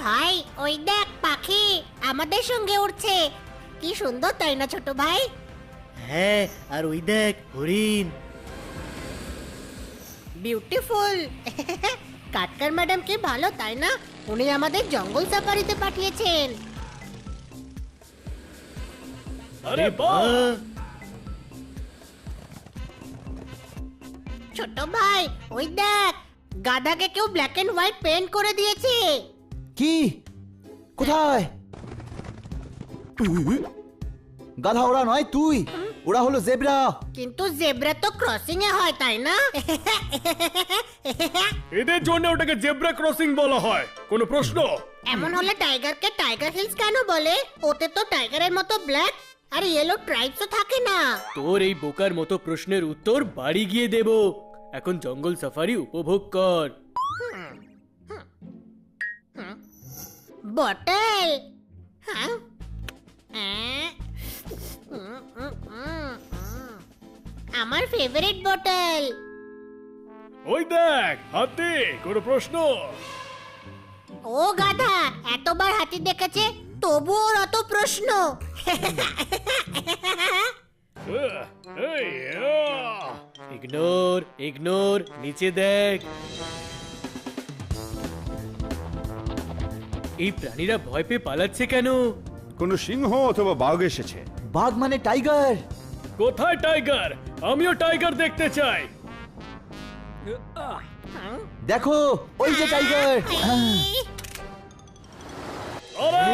ভাই ওই দেখ পাখি আমাদের সঙ্গে উড়ছে, কি সুন্দর তাই না ছোট ভাই? হ্যাঁ, আর ওই দেখ হরিণ। বিউটিফুল। কাটকার ম্যাডাম কি ভালো তাই না, উনি আমাদের জঙ্গল সাফারিতে পাঠিয়েছেন। আরে বাহ! ছোট ভাই ওই দেখ, গাধাকে কেউ ব্ল্যাক এন্ড হোয়াইট পেইন্ট করে দিয়েছে। কি? কোথায়? গাধা ওরা নয় তুই, ওরা হলো জেব্রা। কিন্তু জেব্রা তো ক্রসিং এ হয় তাই না? এদের জন্য ওটাকে জেব্রা ক্রসিং বলা হয়, কোনো প্রশ্ন? এমন হলে টাইগারকে টাইগার হিলস কেন বলে? ওতে তো টাইগারের মতো ব্ল্যাক আর ইয়েলো ট্রাইবসও থাকে না। তোর এই বোকার মতো প্রশ্নের উত্তর বাড়ি গিয়ে দেব। এখন জঙ্গল সাফারি উপভোগ কর। বটল। হ্যাঁ, আমার ফেভারিট বটল। ওই দেখ হাতি, কোনো প্রশ্ন? ও গাধা, এতবার হাতি দেখেছে তবুও ওর অত প্রশ্ন। ইগনোর ইগনোর, নিচে দেখ। এই প্রাণীরা ভয় পেয়ে পালাচ্ছে কেন? কোনো সিংহ অথবা বাঘ এসেছে। বাঘ মানে টাইগার। কোথায় টাইগার? আমিও টাইগার দেখতে চাই। দেখো ওই যে টাইগার। আরে!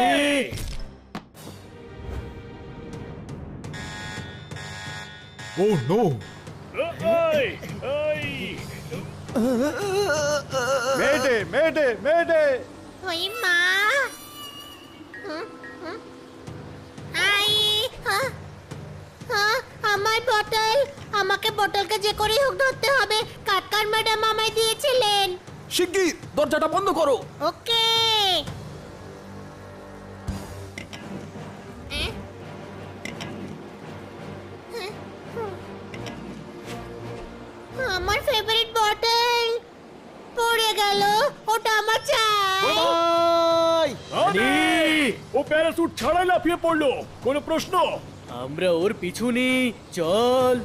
Oh no! এই, এই! মেয়েটে মেয়েটে মেয়েটে। ওই মা। আই, আমার বটল, আমাকে বটলকে যে করেই হোক ধরতে হবে। কাটকার ম্যাডাম আমায় দিয়েছিলেন। শিগগির দরজাটা বন্ধ করো। ওকে। আমার ফেভারিট বটল পড়ে গেল, ওটা আমার চাই। বাই। আরে! ও প্যারাসুট ছাড়াই লাফিয়ে পড়লো, কোনো প্রশ্ন? আমরা ওর পিছু নেই, চল।